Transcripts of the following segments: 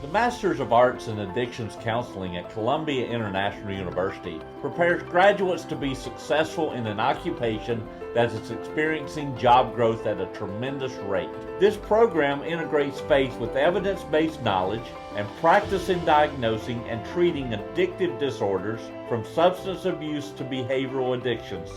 The Masters of Arts in Addictions Counseling at Columbia International University prepares graduates to be successful in an occupation that is experiencing job growth at a tremendous rate. This program integrates faith with evidence-based knowledge and practice in diagnosing and treating addictive disorders from substance abuse to behavioral addictions.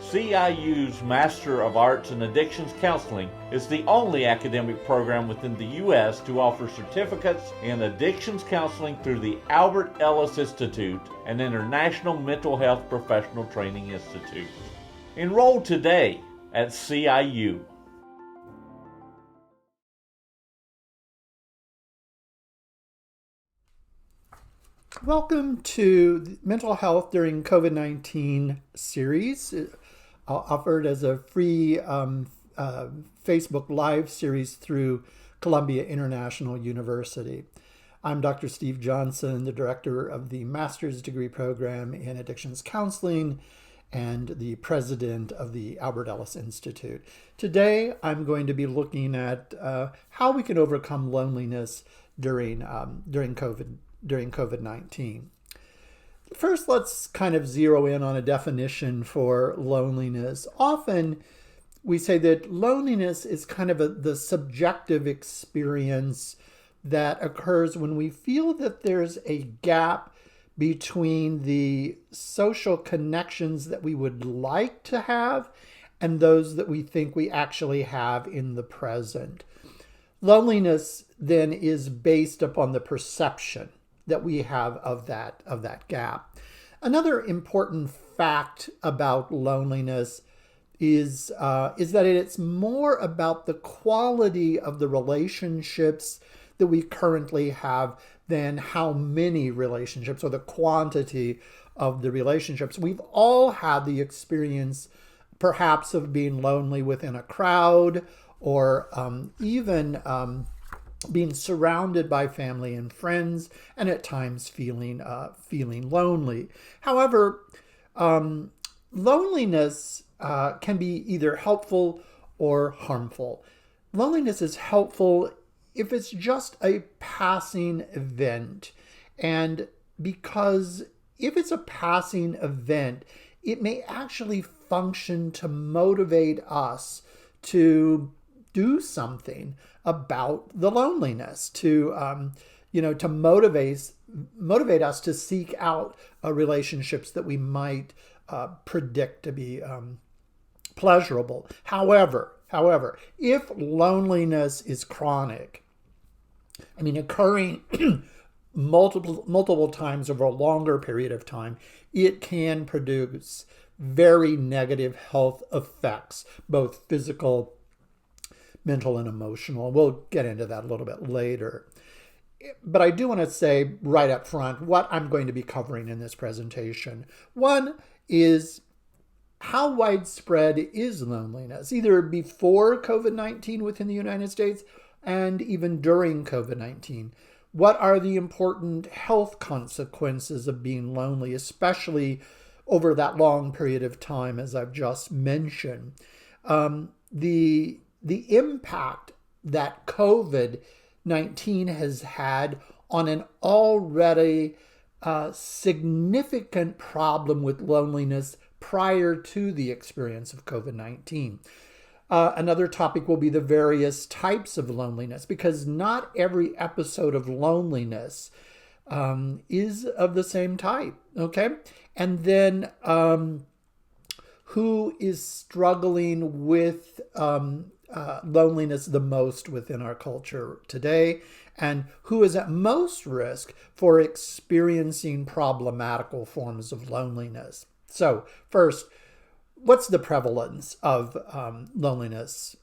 CIU's Master of Arts in Addictions Counseling is the only academic program within the U.S. to offer certificates in addictions counseling through the Albert Ellis Institute, an international mental health professional training institute. Enroll today at CIU. Welcome to the Mental Health During COVID-19 series, offered as a free Facebook Live series through Columbia International University. I'm Dr. Steve Johnson, the director of the Master's Degree Program in Addictions Counseling and the president of the Albert Ellis Institute. Today, I'm going to be looking at how we can overcome loneliness during COVID-19. First, let's kind of zero in on a definition for loneliness. Often we say that loneliness is kind of the subjective experience that occurs when we feel that there's a gap between the social connections that we would like to have and those that we think we actually have in the present. Loneliness then is based upon the perception that we have of that gap. Another important fact about loneliness is that it's more about the quality of the relationships that we currently have than how many relationships or the quantity of the relationships. We've all had the experience perhaps of being lonely within a crowd or even being surrounded by family and friends, and at times feeling lonely. However, loneliness can be either helpful or harmful. Loneliness is helpful if it's just a passing event, and because if it's a passing event, it may actually function to motivate us to do something about the loneliness, to motivate us to seek out relationships that we might predict to be pleasurable. However, if loneliness is chronic, occurring multiple times over a longer period of time, it can produce very negative health effects, both physical, mental, and emotional. We'll get into that a little bit later. But I do want to say right up front what I'm going to be covering in this presentation. One is how widespread is loneliness, either before COVID-19 within the United States and even during COVID-19. What are the important health consequences of being lonely, especially over that long period of time, as I've just mentioned? The impact that COVID-19 has had on an already significant problem with loneliness prior to the experience of COVID-19. Another topic will be the various types of loneliness, because not every episode of loneliness is of the same type, okay? And then who is struggling with loneliness the most within our culture today, and who is at most risk for experiencing problematical forms of loneliness. So first, what's the prevalence of loneliness?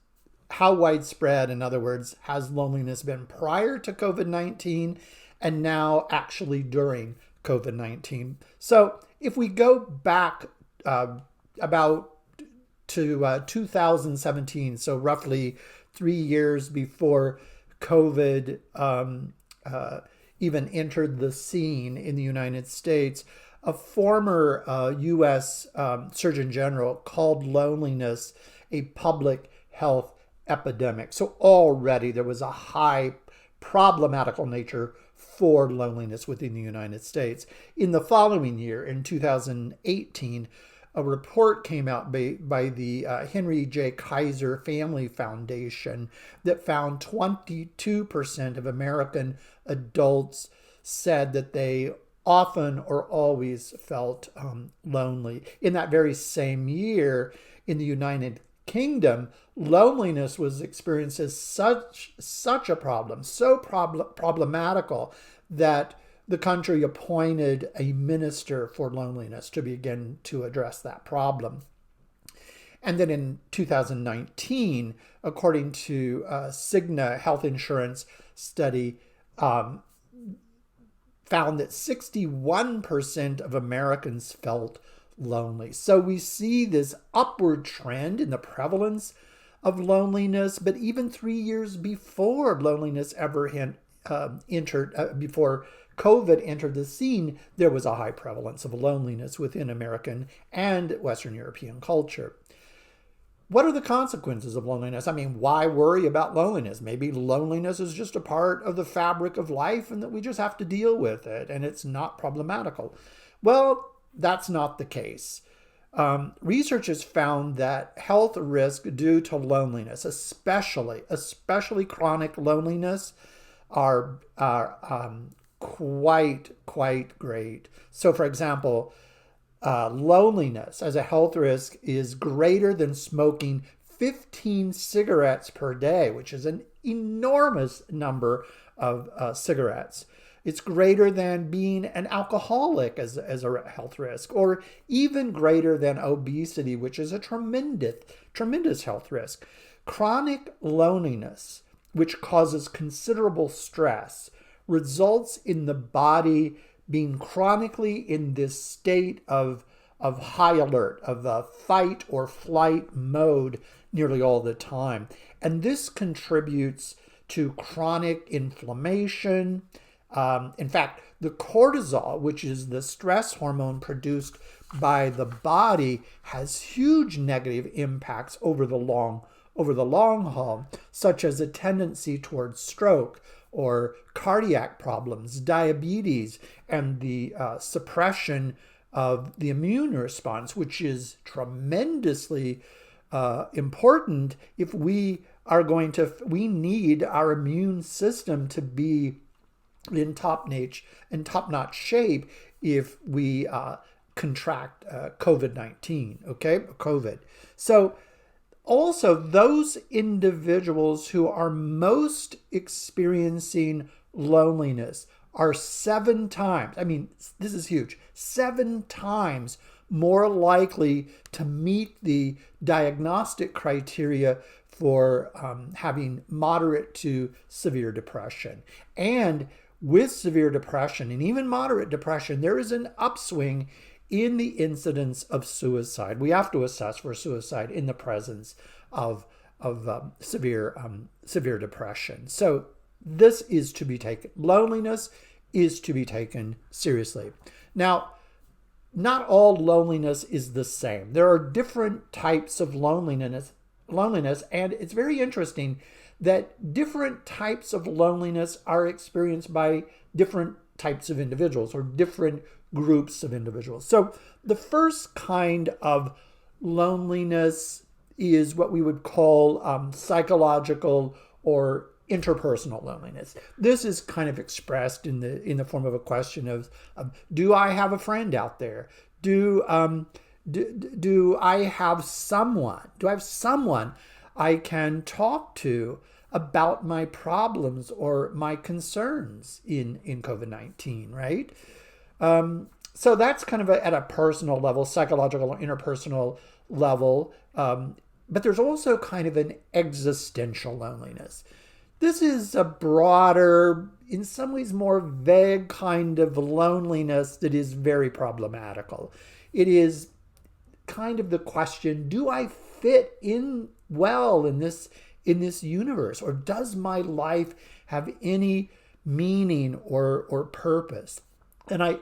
How widespread, in other words, has loneliness been prior to COVID-19 and now actually during COVID-19? So if we go back about to 2017, so roughly 3 years before COVID even entered the scene in the United States, a former U.S. Surgeon General called loneliness a public health epidemic. So already there was a high problematical nature for loneliness within the United States. In the following year, in 2018, a report came out by the Henry J. Kaiser Family Foundation that found 22% of American adults said that they often or always felt lonely. In that very same year, in the United Kingdom, loneliness was experienced as such a problem, so problematical that the country appointed a minister for loneliness to begin to address that problem. And then in 2019, according to Cigna Health Insurance study, found that 61% of Americans felt lonely. So we see this upward trend in the prevalence of loneliness, but even 3 years before loneliness ever entered, before COVID entered the scene, there was a high prevalence of loneliness within American and Western European culture. What are the consequences of loneliness? I mean, why worry about loneliness? Maybe loneliness is just a part of the fabric of life and that we just have to deal with it and it's not problematical. Well, that's not the case. Research has found that health risk due to loneliness, especially chronic loneliness, are quite great. So, for example, loneliness as a health risk is greater than smoking 15 cigarettes per day, which is an enormous number of cigarettes. It's greater than being an alcoholic as a health risk, or even greater than obesity, which is a tremendous health risk. Chronic loneliness, which causes considerable stress, results in the body being chronically in this state of high alert, of a fight or flight mode nearly all the time. And this contributes to chronic inflammation. In fact, the cortisol, which is the stress hormone produced by the body, has huge negative impacts over the long haul, such as a tendency towards stroke or cardiac problems, diabetes, and the suppression of the immune response, which is tremendously important if we need our immune system to be in top-notch shape if we contract COVID-19, okay? COVID. So also, those individuals who are most experiencing loneliness are 7 times, I mean, this is huge, 7 times more likely to meet the diagnostic criteria for having moderate to severe depression. And with severe depression and even moderate depression, there is an upswing in the incidence of suicide. We have to assess for suicide in the presence of severe depression. So this is to be taken. Loneliness is to be taken seriously. Now, not all loneliness is the same. There are different types of loneliness, and it's very interesting that different types of loneliness are experienced by different types of individuals or different groups of individuals. So the first kind of loneliness is what we would call psychological or interpersonal loneliness. This is kind of expressed in the form of a question of do I have a friend out there? Do I have someone I can talk to about my problems or my concerns in COVID-19, right? So that's kind of at a personal level, psychological or interpersonal level. But there's also kind of an existential loneliness. This is a broader, in some ways more vague kind of loneliness that is very problematical. It is kind of the question, do I fit in well in this universe, or does my life have any meaning or purpose? And I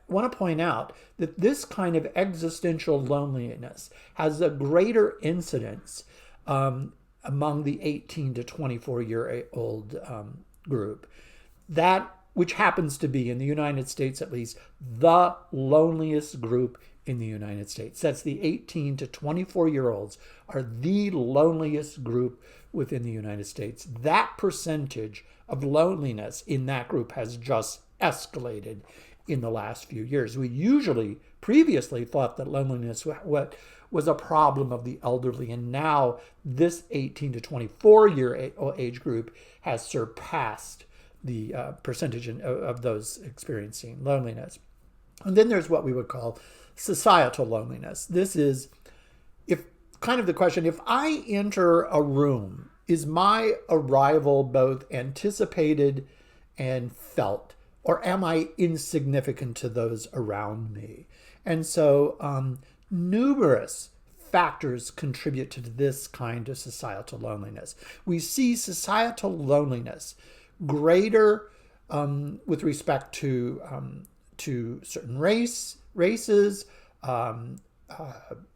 want to point out that this kind of existential loneliness has a greater incidence among the 18 to 24-year-old group, that which happens to be, in the United States at least, the loneliest group in the United States. That's the 18 to 24-year-olds are the loneliest group within the United States. That percentage of loneliness in that group has just escalated in the last few years. We usually previously thought that loneliness was a problem of the elderly, and now this 18 to 24-year age group has surpassed the percentage of those experiencing loneliness. And then there's what we would call societal loneliness. This is kind of the question, if I enter a room, is my arrival both anticipated and felt, or am I insignificant to those around me? And so numerous factors contribute to this kind of societal loneliness. We see societal loneliness greater with respect to certain races,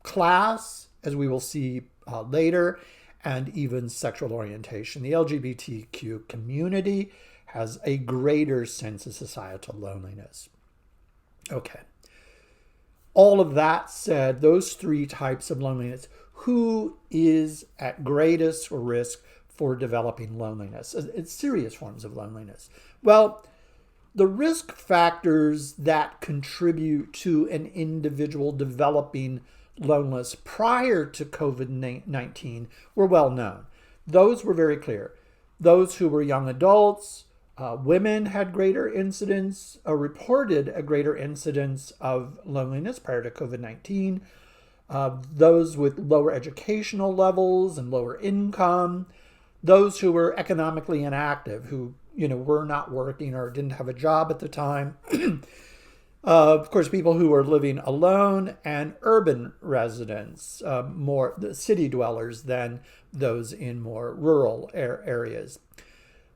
class, as we will see later, and even sexual orientation. The LGBTQ community has a greater sense of societal loneliness. Okay. All of that said, those three types of loneliness, who is at greatest risk for developing loneliness? It's serious forms of loneliness. Well, the risk factors that contribute to an individual developing loneliness prior to COVID-19 were well known. Those were very clear. Those who were young adults, women had greater incidence, reported a greater incidence of loneliness prior to COVID-19. Those with lower educational levels and lower income, those who were economically inactive, who were not working or didn't have a job at the time. Of course, people who were living alone, and urban residents, more the city dwellers than those in more rural areas.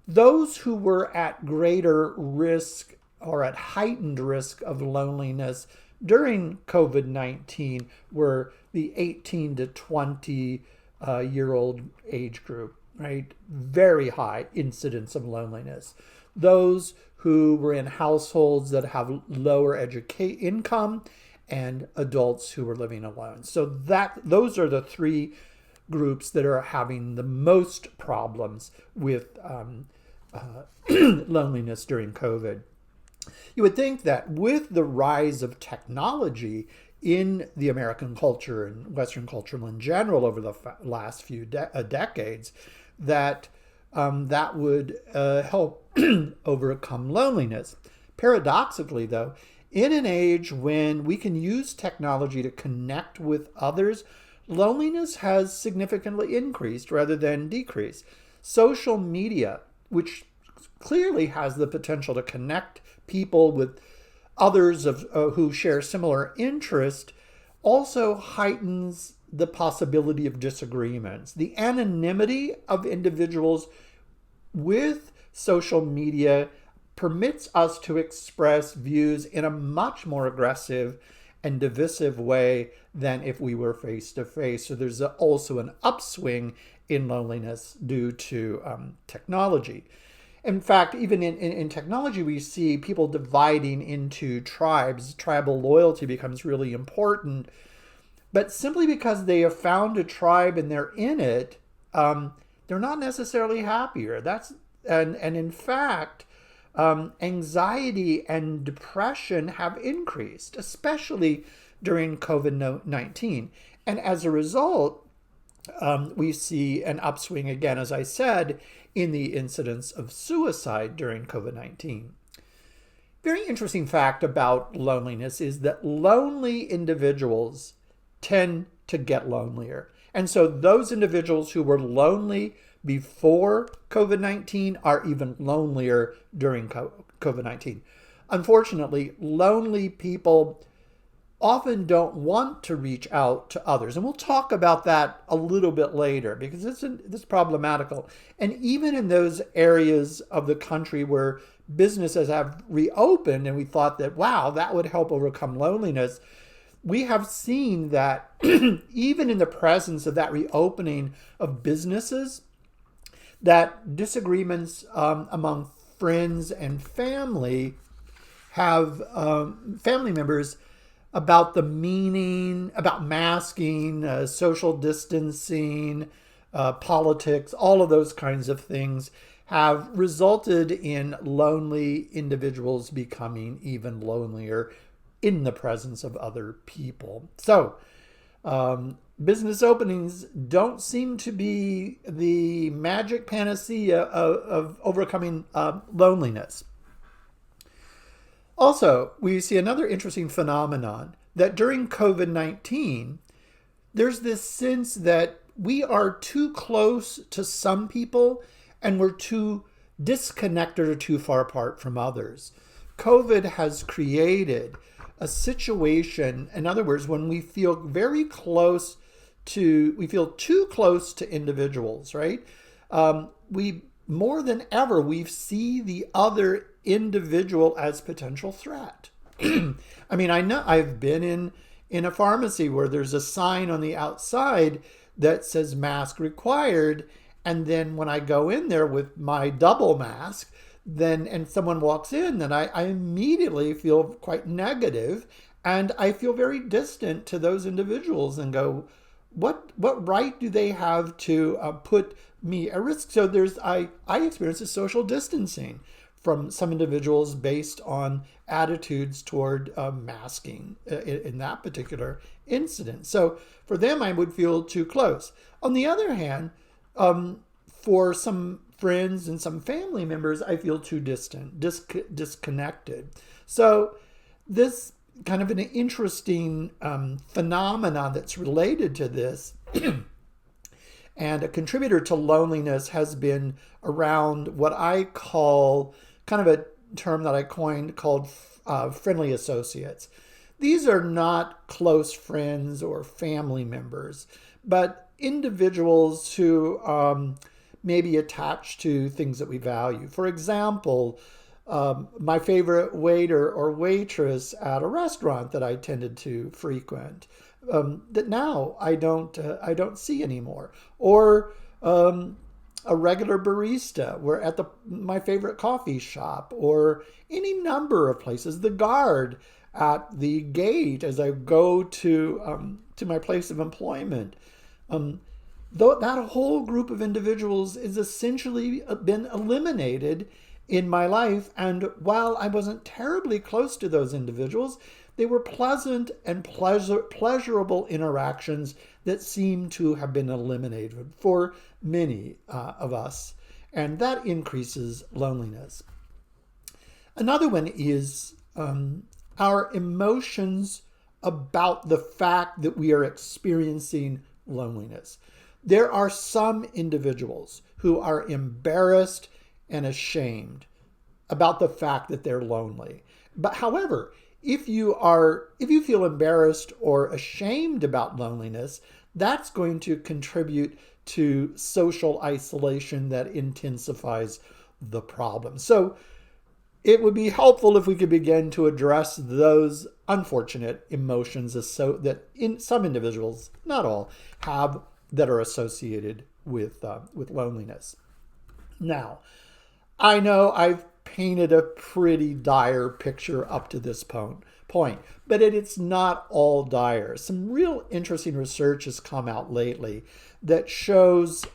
Those who were at greater risk or at heightened risk of loneliness during COVID-19 were the 18 to 20 year old age group, right? Very high incidence of loneliness. Those who were in households that have lower income, and adults who were living alone. So those are the three groups that are having the most problems with loneliness during COVID. You would think that with the rise of technology in the American culture and Western culture in general over the last few decades, that that would help overcome loneliness. Paradoxically, though, in an age when we can use technology to connect with others, loneliness has significantly increased rather than decreased. Social media, which clearly has the potential to connect people with others who share similar interest, also heightens the possibility of disagreements. The anonymity of individuals with social media permits us to express views in a much more aggressive and divisive way than if we were face to face. So there's also an upswing in loneliness due to technology. In fact, even in technology, we see people dividing into tribes. Tribal loyalty becomes really important. But simply because they have found a tribe and they're in it, they're not necessarily happier. And in fact, anxiety and depression have increased, especially during COVID-19. And as a result, we see an upswing again, as I said, in the incidence of suicide during COVID-19. Very interesting fact about loneliness is that lonely individuals tend to get lonelier. And so those individuals who were lonely before COVID-19 are even lonelier during COVID-19. Unfortunately, lonely people often don't want to reach out to others. And we'll talk about that a little bit later because it's problematical. And even in those areas of the country where businesses have reopened and we thought that, wow, that would help overcome loneliness, we have seen that even in the presence of that reopening of businesses, that disagreements among friends and family have family members about the meaning, about masking, social distancing, politics, all of those kinds of things have resulted in lonely individuals becoming even lonelier in the presence of other people. So, business openings don't seem to be the magic panacea of overcoming loneliness. Also, we see another interesting phenomenon that during COVID-19, there's this sense that we are too close to some people and we're too disconnected or too far apart from others. COVID has created a situation, in other words, when we feel we feel too close to individuals, right? We more than ever, we see the other individual as potential threat. I mean, I know I've been in a pharmacy where there's a sign on the outside that says mask required. And then when I go in there with my double mask, and someone walks in, then I immediately feel quite negative, and I feel very distant to those individuals and go, what right do they have to put me at risk? So I experience a social distancing from some individuals based on attitudes toward masking in that particular incident. So for them, I would feel too close. On the other hand, for some friends and some family members, I feel too distant, disconnected. So this kind of an interesting phenomenon that's related to this and a contributor to loneliness has been around what I call kind of a term that I coined called friendly associates. These are not close friends or family members, but individuals who may be attached to things that we value. For example, my favorite waiter or waitress at a restaurant that I tended to frequent, that now I don't see anymore, or a regular barista where at my favorite coffee shop, or any number of places, the guard at the gate as I go to my place of employment. Though that whole group of individuals is essentially been eliminated in my life. And while I wasn't terribly close to those individuals, they were pleasant and pleasurable interactions that seem to have been eliminated for many of us. And that increases loneliness. Another one is our emotions about the fact that we are experiencing loneliness. There are some individuals who are embarrassed and ashamed about the fact that they're lonely. But however, if you feel embarrassed or ashamed about loneliness, that's going to contribute to social isolation that intensifies the problem. So it would be helpful if we could begin to address those unfortunate emotions that in some individuals, not all, have that are associated with loneliness. Now, I know I've painted a pretty dire picture up to this point, but it's not all dire. Some real interesting research has come out lately that shows,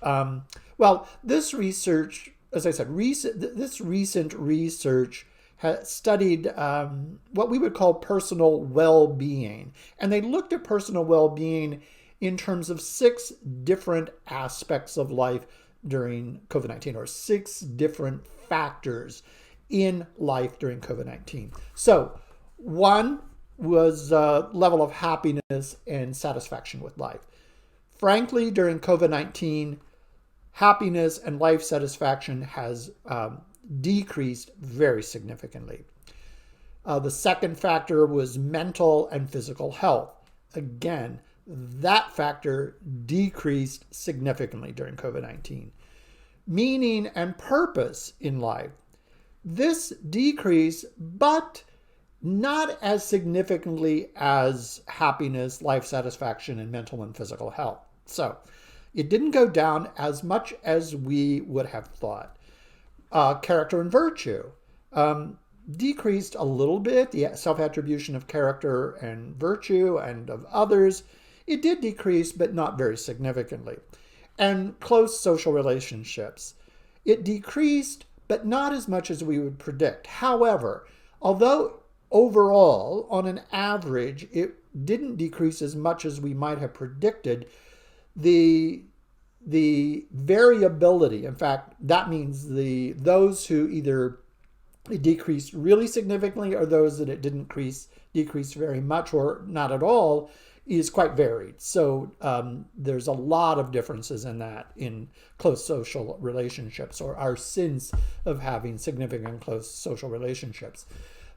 this research, as I said, this recent research has studied what we would call personal well-being. And they looked at personal well-being in terms of 6 different aspects of life during COVID-19, or 6 different factors in life during COVID-19. So one was level of happiness and satisfaction with life. Frankly, during COVID-19, happiness and life satisfaction has decreased very significantly. The second factor was mental and physical health. Again, that factor decreased significantly during COVID-19. Meaning and purpose in life. This decreased, but not as significantly as happiness, life satisfaction, and mental and physical health. So It didn't go down as much as we would have thought. Character and virtue decreased a little bit. The self-attribution of character and virtue and of others, it did decrease, but not very significantly. And close social relationships, it decreased, but not as much as we would predict. However, although overall, on an average, it didn't decrease as much as we might have predicted, the variability, in fact, that means those who either it decreased really significantly or those that it didn't decrease very much or not at all, is quite varied. So there's a lot of differences in that in close social relationships, or our sense of having significant close social relationships.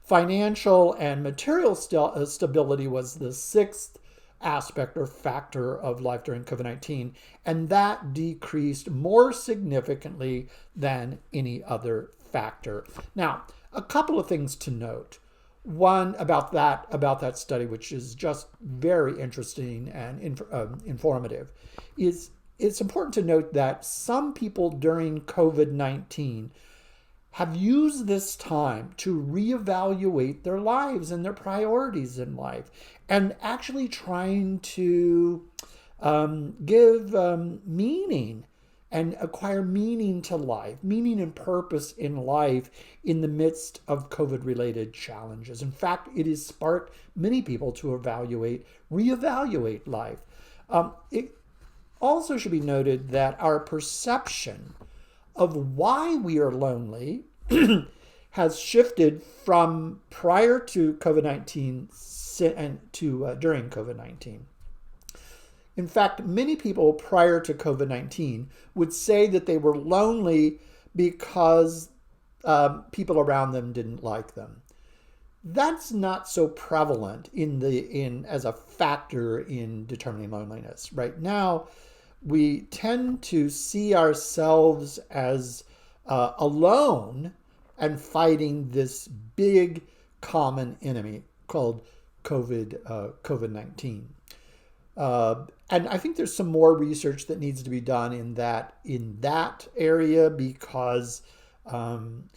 Financial and material stability was the sixth aspect or factor of life during COVID-19, and that decreased more significantly than any other factor. Now, a couple of things to note. One about that study, which is just very interesting and informative, is it's important to note that some people during COVID-19 have used this time to reevaluate their lives and their priorities in life, and actually trying to give meaning and acquire meaning to life, meaning and purpose in life in the midst of COVID-related challenges. In fact, it has sparked many people to reevaluate life. It also should be noted that our perception of why we are lonely has shifted from prior to COVID-19 and to during COVID-19. In fact, many people prior to COVID-19 would say that they were lonely because people around them didn't like them. That's not so prevalent as a factor in determining loneliness. Right now, we tend to see ourselves as alone and fighting this big common enemy called COVID-19. And I think there's some more research that needs to be done in that area, because being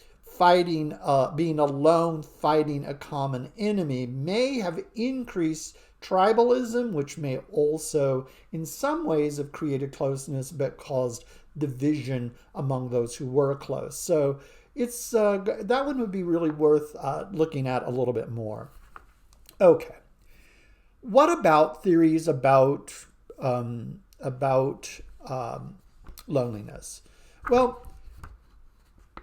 alone, fighting a common enemy may have increased tribalism, which may also in some ways have created closeness but caused division among those who were close. So it's that one would be really worth looking at a little bit more. Okay. What about theories about loneliness? Well,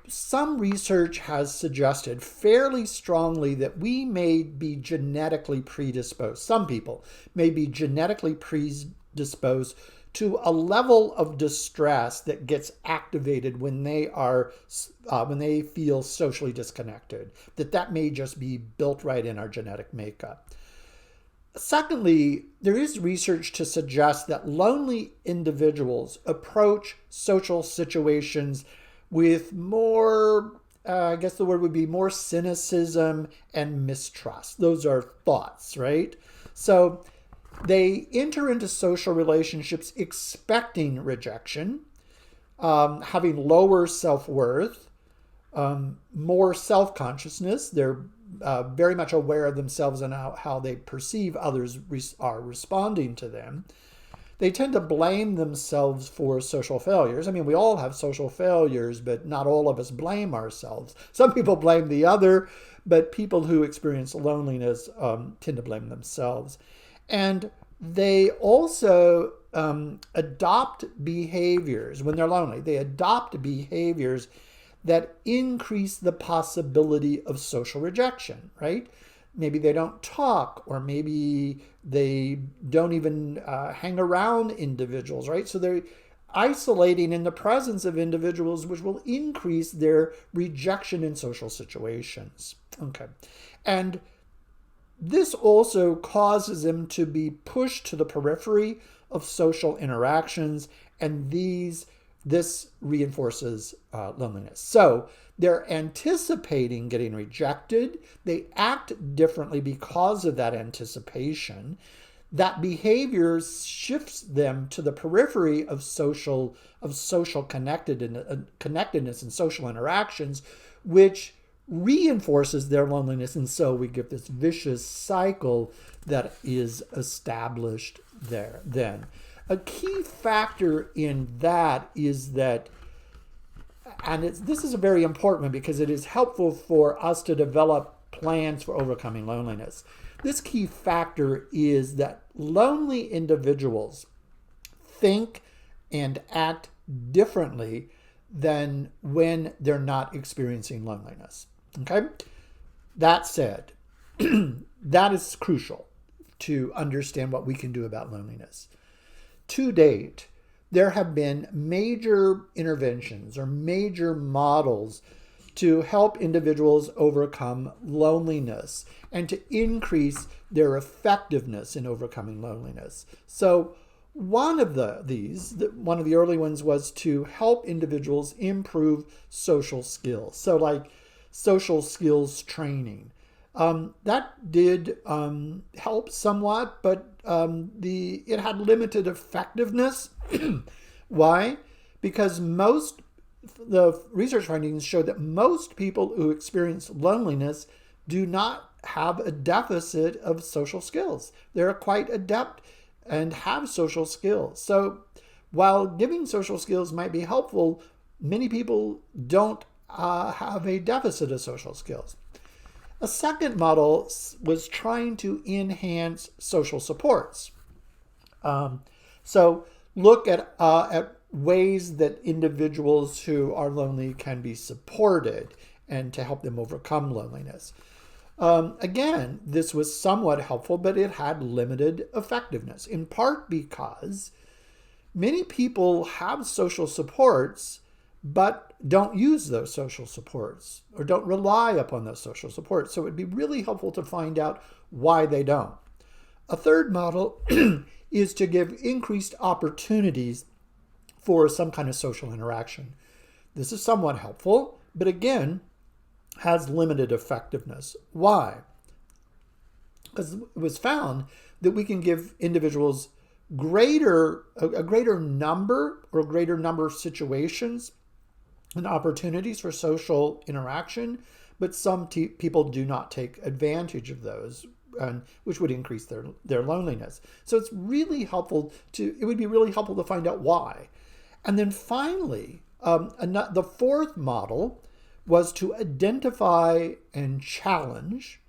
some research has suggested fairly strongly that we may be genetically predisposed. Some people may be genetically predisposed to a level of distress that gets activated when they feel socially disconnected. That may just be built right in our genetic makeup. Secondly, there is research to suggest that lonely individuals approach social situations with more, I guess the word would be more cynicism and mistrust. Those are thoughts, right? So they enter into social relationships expecting rejection, having lower self-worth, more self-consciousness. They're very much aware of themselves and how they perceive others are responding to them. They tend to blame themselves for social failures. I mean, we all have social failures, but not all of us blame ourselves. Some people blame the other, but people who experience loneliness tend to blame themselves. And they also adopt behaviors when they're lonely. They adopt behaviors that increase the possibility of social rejection, right? Maybe they don't talk, or maybe they don't even hang around individuals, right? So they're isolating in the presence of individuals, which will increase their rejection in social situations. Okay. And this also causes them to be pushed to the periphery of social interactions, and this reinforces loneliness. So they're anticipating getting rejected. They act differently because of that anticipation. that behavior shifts them to the periphery of social connectedness and social interactions, which reinforces their loneliness. And so we get this vicious cycle that is established there. Then a key factor in that is that, and this is a very important one because it is helpful for us to develop plans for overcoming loneliness. This key factor is that lonely individuals think and act differently than when they're not experiencing loneliness. Okay? That said, that is crucial to understand what we can do about loneliness. To date, there have been major interventions or major models to help individuals overcome loneliness and to increase their effectiveness in overcoming loneliness. So one of the early ones was to help individuals improve social skills. So like social skills training. That did help somewhat, but it had limited effectiveness. Why? Because the research findings show that most people who experience loneliness do not have a deficit of social skills. They're quite adept and have social skills. So while giving social skills might be helpful, many people don't have a deficit of social skills. A second model was trying to enhance social supports. So look at ways that individuals who are lonely can be supported and to help them overcome loneliness. Again, this was somewhat helpful, but it had limited effectiveness, in part because many people have social supports but don't use those social supports or don't rely upon those social supports. So it would be really helpful to find out why they don't. A third model is to give increased opportunities for some kind of social interaction. This is somewhat helpful, but again, has limited effectiveness. Why? Because it was found that we can give individuals a greater number of situations and opportunities for social interaction, but some people do not take advantage of those, which would increase their loneliness. So it would be really helpful to find out why. And then finally, the fourth model was to identify, challenge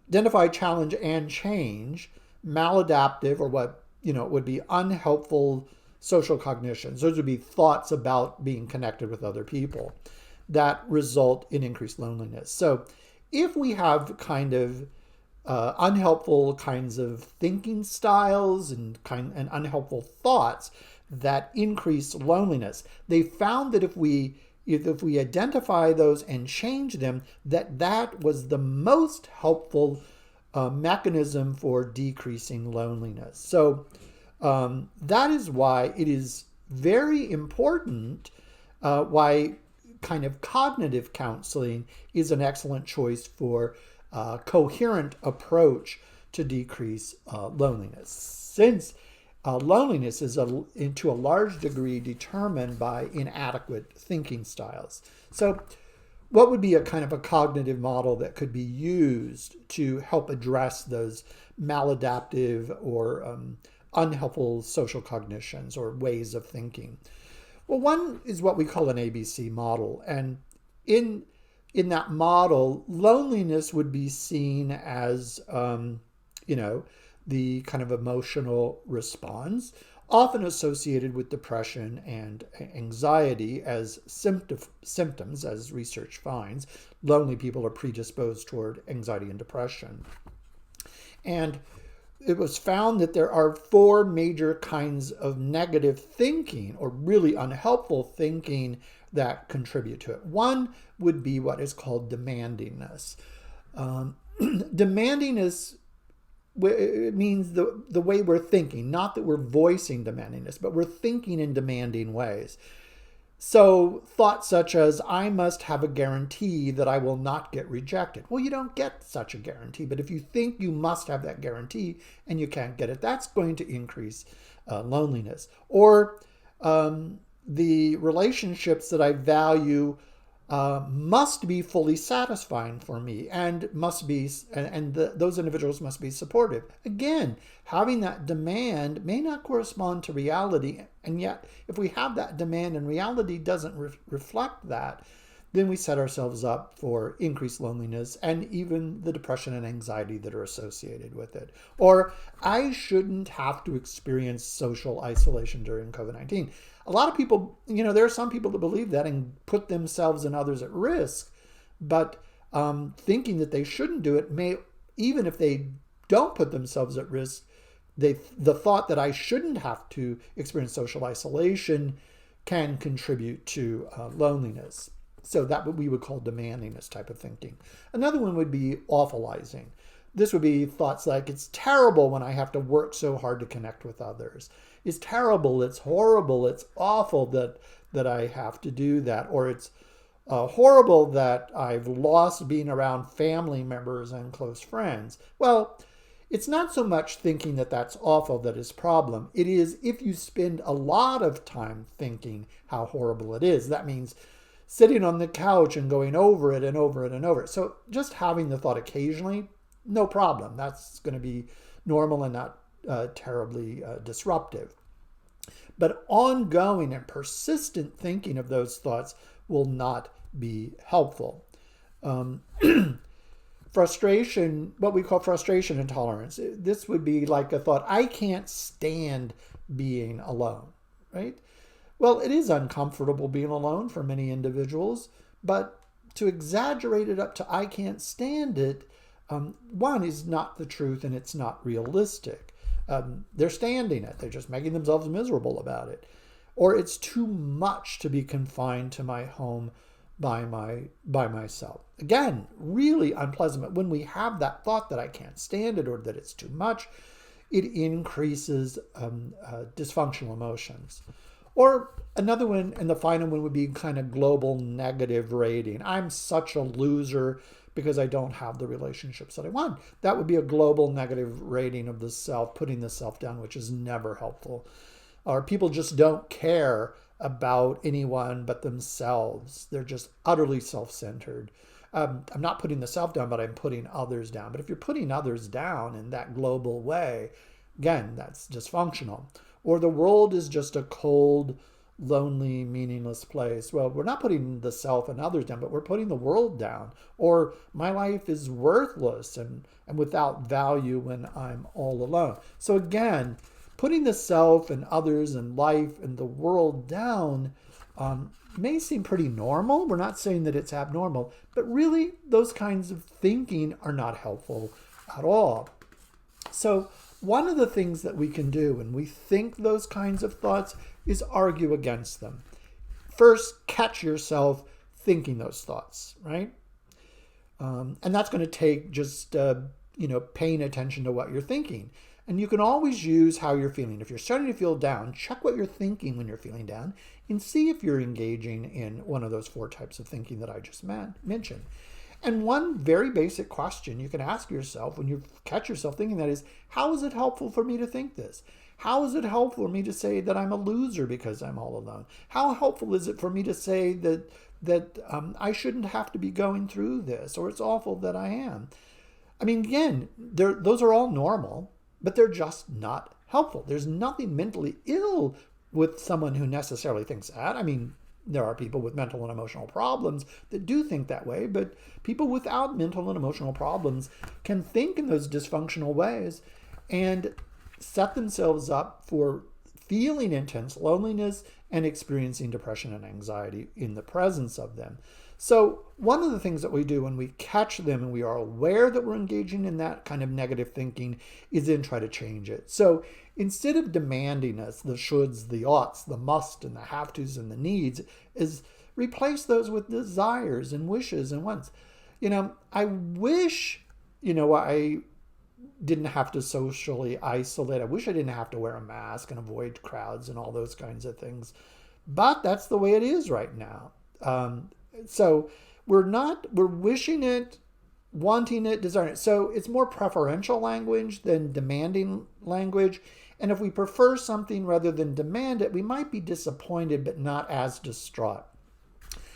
and change maladaptive, or what would be unhelpful social cognitions. Those would be thoughts about being connected with other people that result in increased loneliness. So if we have kind of unhelpful kinds of thinking styles and unhelpful thoughts that increase loneliness, they found that if we identify those and change them, that was the most helpful mechanism for decreasing loneliness. So that is why it is very important, why kind of cognitive counseling is an excellent choice for a coherent approach to decrease loneliness. Since loneliness is to a large degree determined by inadequate thinking styles. So what would be a kind of a cognitive model that could be used to help address those maladaptive or unhelpful social cognitions or ways of thinking? Well, one is what we call an ABC model. And in that model, loneliness would be seen as, the kind of emotional response, often associated with depression and anxiety as symptoms, as research finds. Lonely people are predisposed toward anxiety and depression. And it was found that there are four major kinds of negative thinking or really unhelpful thinking that contribute to it. One would be what is called demandingness. Demandingness, it means the way we're thinking, not that we're voicing demandingness, but we're thinking in demanding ways. So thoughts such as, I must have a guarantee that I will not get rejected. Well, you don't get such a guarantee, but if you think you must have that guarantee and you can't get it, that's going to increase loneliness. Or the relationships that I value must be fully satisfying for me and those individuals must be supportive. Again, having that demand may not correspond to reality, and yet if we have that demand and reality doesn't reflect that, then we set ourselves up for increased loneliness and even the depression and anxiety that are associated with it. Or, I shouldn't have to experience social isolation during COVID-19. A lot of people, there are some people that believe that and put themselves and others at risk, but thinking that they shouldn't do it may, even if they don't put themselves at risk, the thought that I shouldn't have to experience social isolation can contribute to loneliness. So that what we would call demanding, this type of thinking. Another one would be awfulizing. This would be thoughts like, it's terrible when I have to work so hard to connect with others. It's terrible, it's horrible, it's awful that I have to do that. Or it's horrible that I've lost being around family members and close friends. Well, it's not so much thinking that that's awful that is problem. It is if you spend a lot of time thinking how horrible it is. That means sitting on the couch and going over it and over it and over it. So just having the thought occasionally, no problem. That's going to be normal and not terribly disruptive. But ongoing and persistent thinking of those thoughts will not be helpful. Frustration, what we call frustration intolerance. This would be like a thought, I can't stand being alone, right? Well, it is uncomfortable being alone for many individuals, but to exaggerate it up to I can't stand it, one, is not the truth and it's not realistic. They're standing it. They're just making themselves miserable about it. Or it's too much to be confined to my home by myself. Again, really unpleasant. But when we have that thought that I can't stand it or that it's too much, it increases dysfunctional emotions. Or another one, and the final one would be kind of global negative rating. I'm such a loser because I don't have the relationships that I want. That would be a global negative rating of the self, putting the self down, which is never helpful. Or people just don't care about anyone but themselves. They're just utterly self-centered. I'm not putting the self down, but I'm putting others down. But if you're putting others down in that global way, again, that's dysfunctional. Or the world is just a cold, lonely, meaningless place. Well, we're not putting the self and others down, but we're putting the world down. Or my life is worthless and without value when I'm all alone. So again, putting the self and others and life and the world down may seem pretty normal. We're not saying that it's abnormal, but really those kinds of thinking are not helpful at all. So one of the things that we can do when we think those kinds of thoughts is argue against them. First, catch yourself thinking those thoughts, right? And that's going to take just, paying attention to what you're thinking. And you can always use how you're feeling. If you're starting to feel down, check what you're thinking when you're feeling down and see if you're engaging in one of those 4 types of thinking that I just mentioned. And one very basic question you can ask yourself when you catch yourself thinking that is, how is it helpful for me to think this? How is it helpful for me to say that I'm a loser because I'm all alone? How helpful is it for me to say that I shouldn't have to be going through this, or it's awful that I am? I mean, again, those are all normal, but they're just not helpful. There's nothing mentally ill with someone who necessarily thinks that. I mean, there are people with mental and emotional problems that do think that way, but people without mental and emotional problems can think in those dysfunctional ways and set themselves up for feeling intense loneliness and experiencing depression and anxiety in the presence of them. So one of the things that we do when we catch them and we are aware that we're engaging in that kind of negative thinking is then try to change it. So instead of demanding us the shoulds, the oughts, the must, and the have tos, and the needs, is replace those with desires and wishes and wants. I wish, I didn't have to socially isolate. I wish I didn't have to wear a mask and avoid crowds and all those kinds of things. but that's the way it is right now. So we're wishing it, wanting it, desiring it. So it's more preferential language than demanding language. And if we prefer something rather than demand it, we might be disappointed but not as distraught.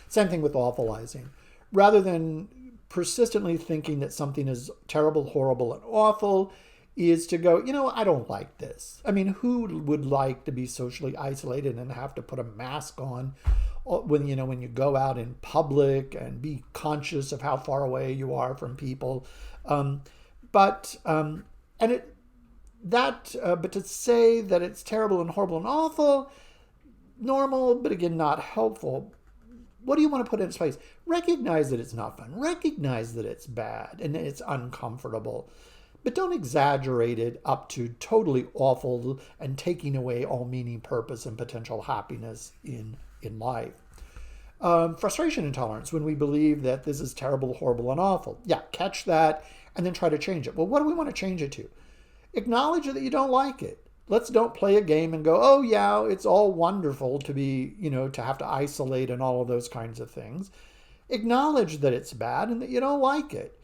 Same thing with awfulizing. Rather than persistently thinking that something is terrible, horrible, and awful, is to go, I don't like this. I mean, who would like to be socially isolated and have to put a mask on when you go out in public and be conscious of how far away you are from people? But to say that it's terrible and horrible and awful, normal, but again, not helpful. What do you want to put in its place? Recognize that it's not fun. Recognize that it's bad and it's uncomfortable. But don't exaggerate it up to totally awful and taking away all meaning, purpose, and potential happiness in life. Frustration intolerance, when we believe that this is terrible, horrible, and awful. Yeah, catch that and then try to change it. Well, what do we want to change it to? Acknowledge that you don't like it. Let's don't play a game and go, oh yeah, it's all wonderful to be, to have to isolate and all of those kinds of things. Acknowledge that it's bad and that you don't like it,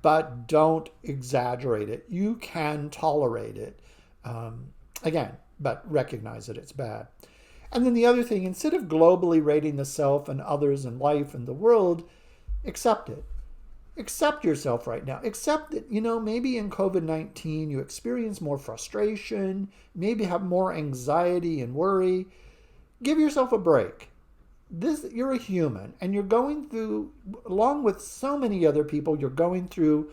but don't exaggerate it. You can tolerate it. Again, but recognize that it's bad. And then the other thing, instead of globally rating the self and others and life and the world, accept it. Accept yourself right now. Accept that, maybe in COVID-19 you experience more frustration, maybe have more anxiety and worry. Give yourself a break. You're a human and you're going through, along with so many other people, you're going through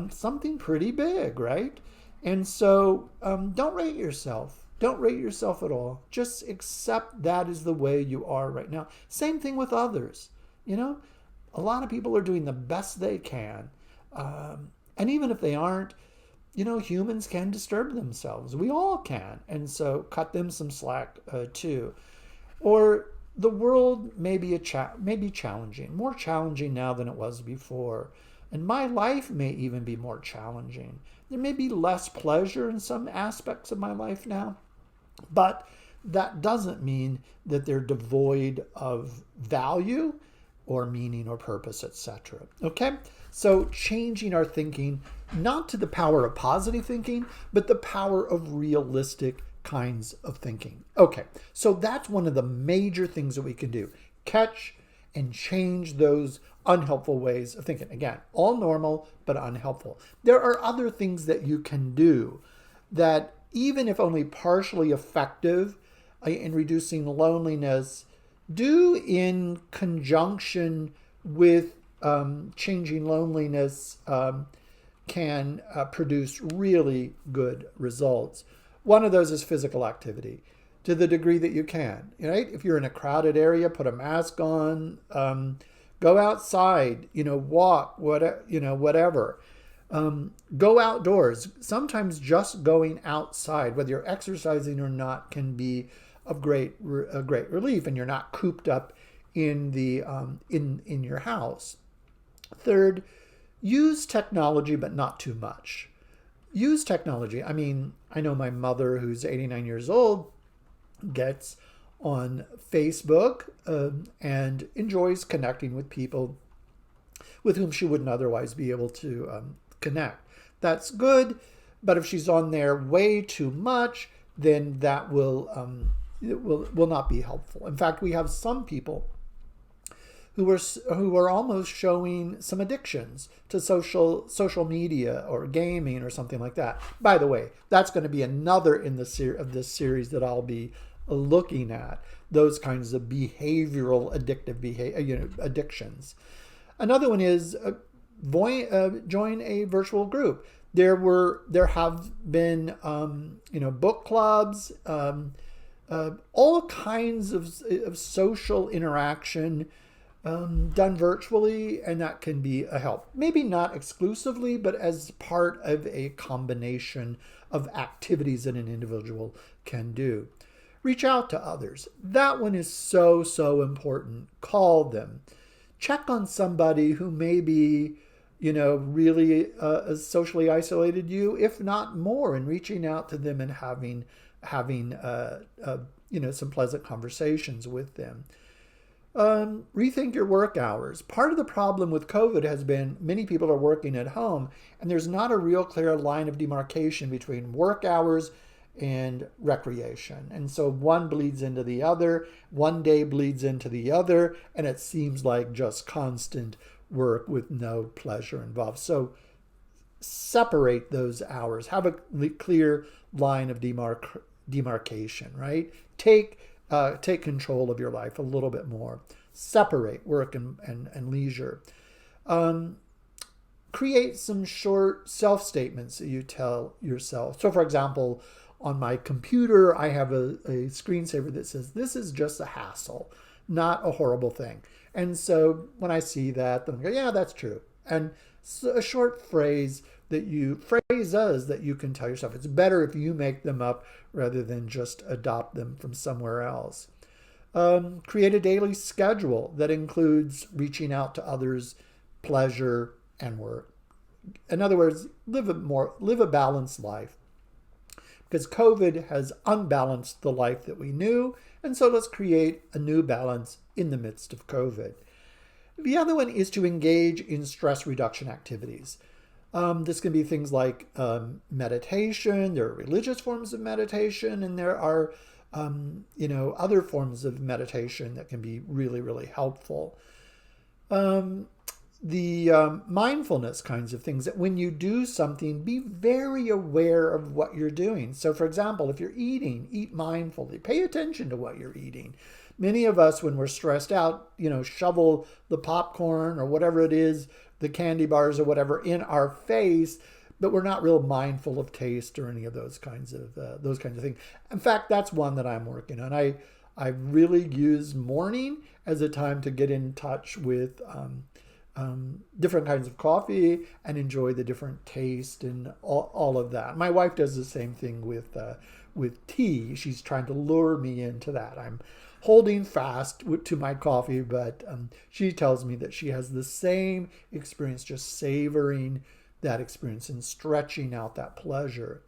something pretty big, right? And so don't rate yourself. Don't rate yourself at all. Just accept that is the way you are right now. Same thing with others, A lot of people are doing the best they can. And even if they aren't, humans can disturb themselves. We all can. And so cut them some slack too. Or the world may be challenging, more challenging now than it was before. And my life may even be more challenging. There may be less pleasure in some aspects of my life now, but that doesn't mean that they're devoid of value or meaning or purpose, etc. Okay? So changing our thinking, not to the power of positive thinking, but the power of realistic kinds of thinking. Okay, so that's one of the major things that we can do. Catch and change those unhelpful ways of thinking. Again, all normal, but unhelpful. There are other things that you can do that, even if only partially effective in reducing loneliness, do in conjunction with changing loneliness can produce really good results. One of those is physical activity to the degree that you can, right? If you're in a crowded area, put a mask on, go outside, walk, whatever. Go outdoors. Sometimes just going outside, whether you're exercising or not, can be of great relief, and you're not cooped up in the in your house. Third, use technology, but not too much. Use technology. I mean, I know my mother, who's 89 years old, gets on Facebook and enjoys connecting with people with whom she wouldn't otherwise be able to connect. That's good, but if she's on there way too much, then that will not be helpful. In fact, we have some people who are almost showing some addictions to social media or gaming or something like that. By the way, that's going to be another in the of this series that I'll be looking at, those kinds of behavioral addictions. Another one is join a virtual group. There have been book clubs, all kinds of social interaction done virtually, and that can be a help. Maybe not exclusively, but as part of a combination of activities that an individual can do. Reach out to others. That one is so important. Call them. Check on somebody who may be, really socially isolated you, if not more, and reaching out to them and having some pleasant conversations with them. Rethink your work hours. Part of the problem with COVID has been many people are working at home, and there's not a real clear line of demarcation between work hours and recreation. And so one bleeds into the other, one day bleeds into the other, and it seems like just constant work with no pleasure involved. So separate those hours. Have a clear line of demarcation, right? Take control of your life a little bit more. Separate work and leisure. Create some short self-statements that you tell yourself. So for example, on my computer, I have a screensaver that says, this is just a hassle, not a horrible thing. And so when I see that, then I go, yeah, that's true. And so a short phrases that you can tell yourself. It's better if you make them up rather than just adopt them from somewhere else. Create a daily schedule that includes reaching out to others, pleasure, and work. In other words, live a balanced life. Because COVID has unbalanced the life that we knew, and so let's create a new balance in the midst of COVID. The other one is to engage in stress reduction activities. This can be things like meditation. There are religious forms of meditation, and there are other forms of meditation that can be really, really helpful. The mindfulness kinds of things, that when you do something, be very aware of what you're doing. So for example, if you're eating, eat mindfully. Pay attention to what you're eating. Many of us, when we're stressed out, shovel the popcorn or whatever it is, the candy bars or whatever in our face, but we're not real mindful of taste or any of those kinds of things. In fact, that's one that I'm working on. I really use morning as a time to get in touch with different kinds of coffee and enjoy the different taste and all of that. My wife does the same thing with tea. She's trying to lure me into that. I'm holding fast to my coffee, but she tells me that she has the same experience, just savoring that experience and stretching out that pleasure.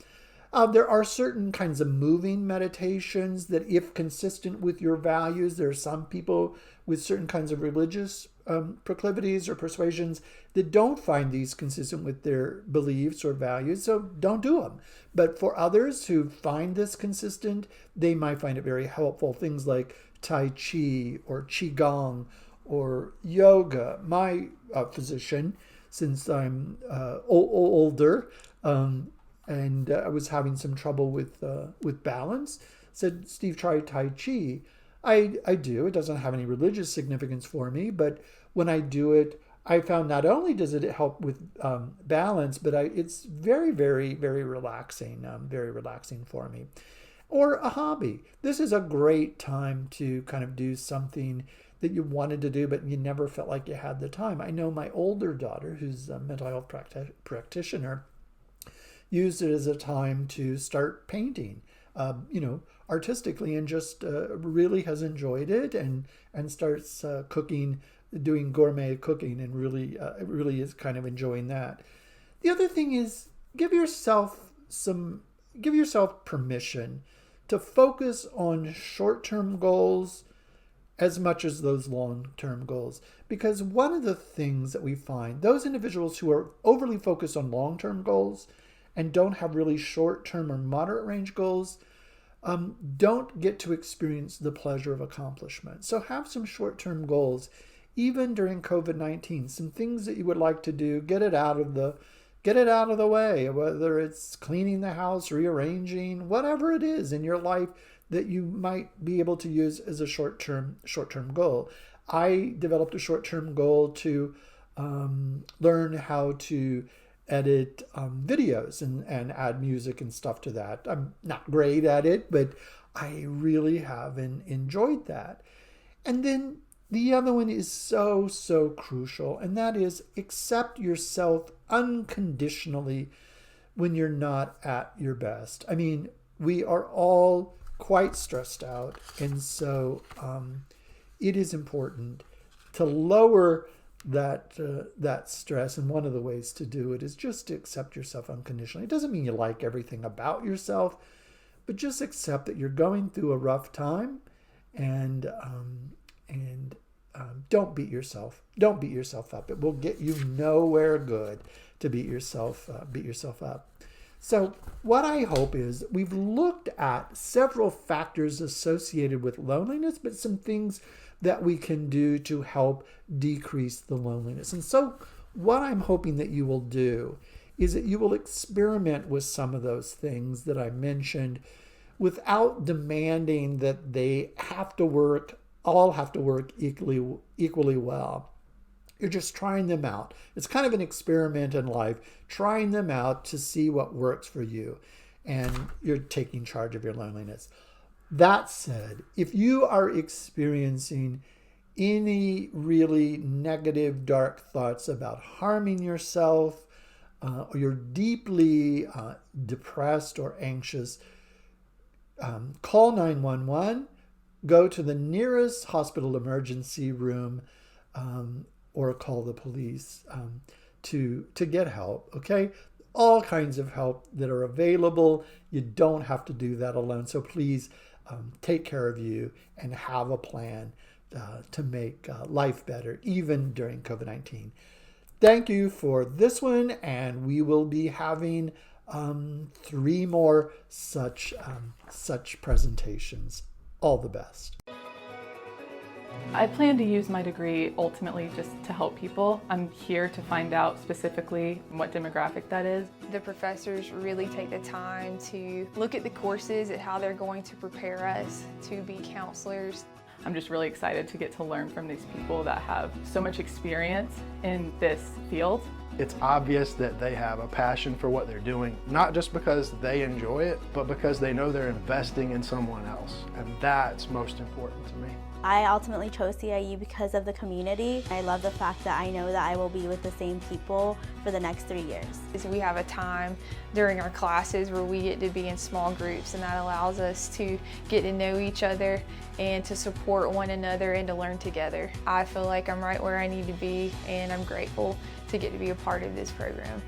There are certain kinds of moving meditations that, if consistent with your values, there are some people with certain kinds of religious proclivities or persuasions that don't find these consistent with their beliefs or values, so don't do them. But for others who find this consistent, they might find it very helpful. Things like Tai Chi or Qigong or yoga. My physician, since I'm older, and I was having some trouble with balance, said, Steve, try Tai Chi. I do. It doesn't have any religious significance for me, but when I do it, I found not only does it help with balance, but it's very, very, very relaxing, for me. Or a hobby. This is a great time to kind of do something that you wanted to do, but you never felt like you had the time. I know my older daughter, who's a mental health practitioner, used it as a time to start painting, artistically, and just really has enjoyed it and starts cooking, doing gourmet cooking, and really is kind of enjoying that. The other thing is give yourself permission to focus on short-term goals as much as those long-term goals. Because one of the things that we find, those individuals who are overly focused on long-term goals and don't have really short-term or moderate range goals, don't get to experience the pleasure of accomplishment. So have some short-term goals, even during COVID-19, some things that you would like to do, get it out of the way, whether it's cleaning the house, rearranging, whatever it is in your life that you might be able to use as a short-term goal. I developed a short-term goal to learn how to edit videos and add music and stuff to that. I'm not great at it, but I really have enjoyed that. And then the other one is so, so crucial, and that is accept yourself unconditionally when you're not at your best. I mean, we are all quite stressed out, and so it is important to lower that stress, and one of the ways to do it is just to accept yourself unconditionally. It doesn't mean you like everything about yourself, but just accept that you're going through a rough time, and don't beat yourself. Don't beat yourself up. It will get you nowhere good to beat yourself up. So what I hope is we've looked at several factors associated with loneliness, but some things that we can do to help decrease the loneliness. And so what I'm hoping that you will do is that you will experiment with some of those things that I mentioned without demanding that they all have to work equally well. You're just trying them out. It's kind of an experiment in life, trying them out to see what works for you. And you're taking charge of your loneliness. That said, if you are experiencing any really negative, dark thoughts about harming yourself, or you're deeply depressed or anxious, call 911, go to the nearest hospital emergency room, or call the police to get help, okay? All kinds of help that are available. You don't have to do that alone. So please take care of you and have a plan to make life better, even during COVID-19. Thank you for this one, and we will be having 3 more such presentations. All the best. I plan to use my degree ultimately just to help people. I'm here to find out specifically what demographic that is. The professors really take the time to look at the courses and how they're going to prepare us to be counselors. I'm just really excited to get to learn from these people that have so much experience in this field. It's obvious that they have a passion for what they're doing, not just because they enjoy it, but because they know they're investing in someone else. And that's most important to me. I ultimately chose CIU because of the community. I love the fact that I know that I will be with the same people for the next 3 years. We have a time during our classes where we get to be in small groups, and that allows us to get to know each other and to support one another and to learn together. I feel like I'm right where I need to be, and I'm grateful to get to be a part of this program.